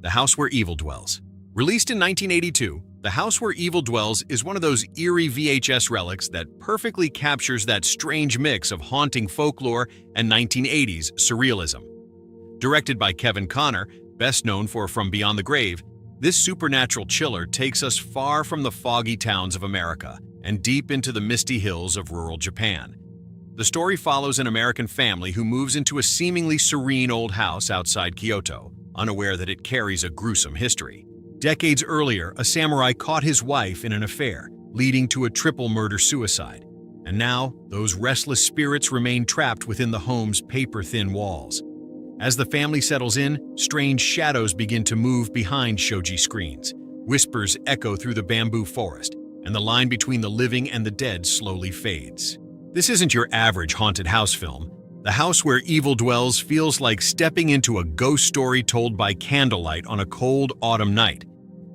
The House Where Evil Dwells. Released in 1982, The House Where Evil Dwells is one of those eerie VHS relics that perfectly captures that strange mix of haunting folklore and 1980s surrealism. Directed by Kevin Connor, best known for From Beyond the Grave, this supernatural chiller takes us far from the foggy towns of America and deep into the misty hills of rural Japan. The story follows an American family who moves into a seemingly serene old house outside Kyoto, unaware that it carries a gruesome history. Decades earlier, a samurai caught his wife in an affair, leading to a triple murder-suicide. And now, those restless spirits remain trapped within the home's paper-thin walls. As the family settles in, strange shadows begin to move behind shoji screens. Whispers echo through the bamboo forest, and the line between the living and the dead slowly fades. This isn't your average haunted house film. The House Where Evil Dwells feels like stepping into a ghost story told by candlelight on a cold autumn night.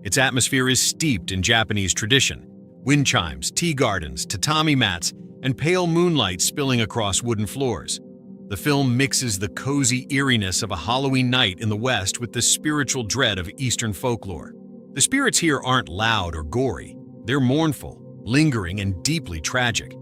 Its atmosphere is steeped in Japanese tradition. Wind chimes, tea gardens, tatami mats, and pale moonlight spilling across wooden floors. The film mixes the cozy eeriness of a Halloween night in the West with the spiritual dread of Eastern folklore. The spirits here aren't loud or gory. They're mournful, lingering, and deeply tragic.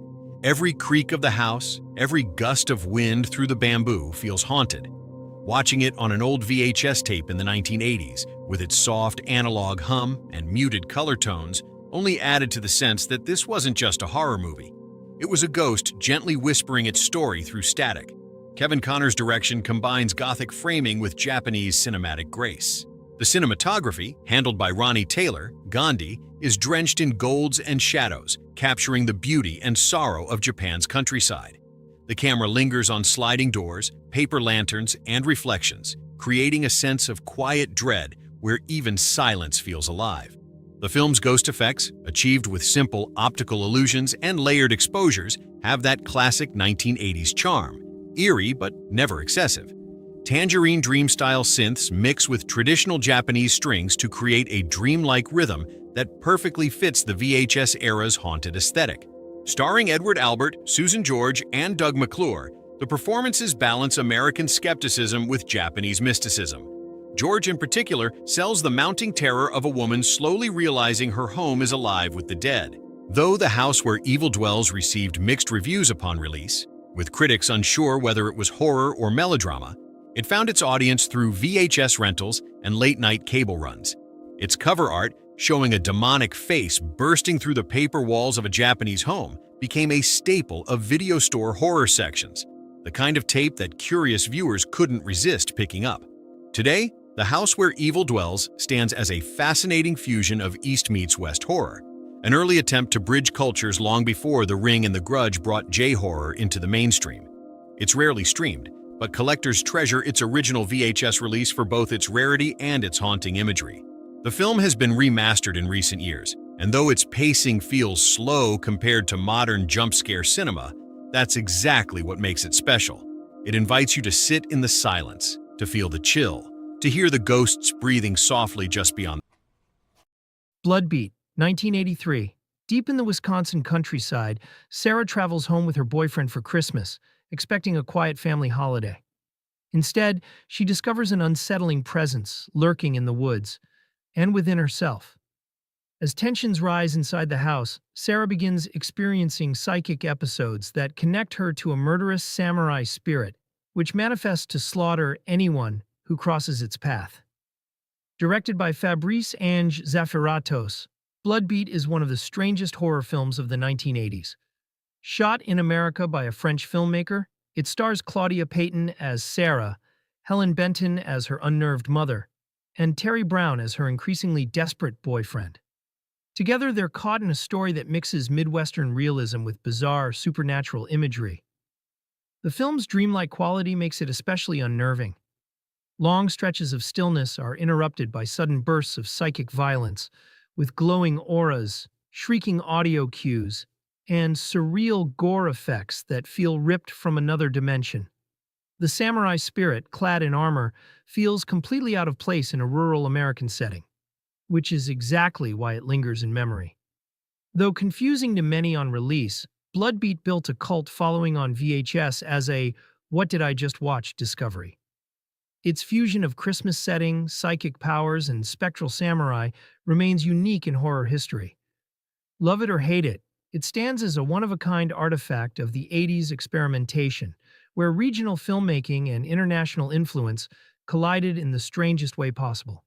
Every creak of the house, every gust of wind through the bamboo feels haunted. Watching it on an old VHS tape in the 1980s, with its soft analog hum and muted color tones, only added to the sense that this wasn't just a horror movie. It was a ghost gently whispering its story through static. Kevin Connor's direction combines Gothic framing with Japanese cinematic grace. The cinematography, handled by Ronnie Taylor, Gandhi, is drenched in golds and shadows, capturing the beauty and sorrow of Japan's countryside. The camera lingers on sliding doors, paper lanterns, and reflections, creating a sense of quiet dread where even silence feels alive. The film's ghost effects, achieved with simple optical illusions and layered exposures, have that classic 1980s charm, eerie but never excessive. Tangerine Dream-style synths mix with traditional Japanese strings to create a dreamlike rhythm that perfectly fits the VHS era's haunted aesthetic. Starring Edward Albert, Susan George, and Doug McClure, the performances balance American skepticism with Japanese mysticism. George, in particular, sells the mounting terror of a woman slowly realizing her home is alive with the dead. Though The House Where Evil Dwells received mixed reviews upon release, with critics unsure whether it was horror or melodrama, it found its audience through VHS rentals and late-night cable runs. Its cover art, showing a demonic face bursting through the paper walls of a Japanese home, became a staple of video store horror sections, the kind of tape that curious viewers couldn't resist picking up. Today, The House Where Evil Dwells stands as a fascinating fusion of East meets West horror, an early attempt to bridge cultures long before The Ring and The Grudge brought J-horror into the mainstream. It's rarely streamed, but collectors treasure its original VHS release for both its rarity and its haunting imagery. The film has been remastered in recent years, and though its pacing feels slow compared to modern jump-scare cinema, that's exactly what makes it special. It invites you to sit in the silence, to feel the chill, to hear the ghosts breathing softly just beyond. Bloodbeat, 1983. Deep in the Wisconsin countryside, Sarah travels home with her boyfriend for Christmas, expecting a quiet family holiday. Instead, she discovers an unsettling presence lurking in the woods and within herself. As tensions rise inside the house, Sarah begins experiencing psychic episodes that connect her to a murderous samurai spirit, which manifests to slaughter anyone who crosses its path. Directed by Fabrice Ange Zafiratos, Bloodbeat is one of the strangest horror films of the 1980s. Shot in America by a French filmmaker, it stars Claudia Payton as Sarah, Helen Benton as her unnerved mother, and Terry Brown as her increasingly desperate boyfriend. Together, they're caught in a story that mixes Midwestern realism with bizarre, supernatural imagery. The film's dreamlike quality makes it especially unnerving. Long stretches of stillness are interrupted by sudden bursts of psychic violence, with glowing auras, shrieking audio cues, and surreal gore effects that feel ripped from another dimension. The samurai spirit, clad in armor, feels completely out of place in a rural American setting, which is exactly why it lingers in memory. Though confusing to many on release, Bloodbeat built a cult following on VHS as a "what did I just watch" discovery. Its fusion of Christmas setting, psychic powers, and spectral samurai remains unique in horror history. Love it or hate it, it stands as a one-of-a-kind artifact of the 80s experimentation, where regional filmmaking and international influence collided in the strangest way possible.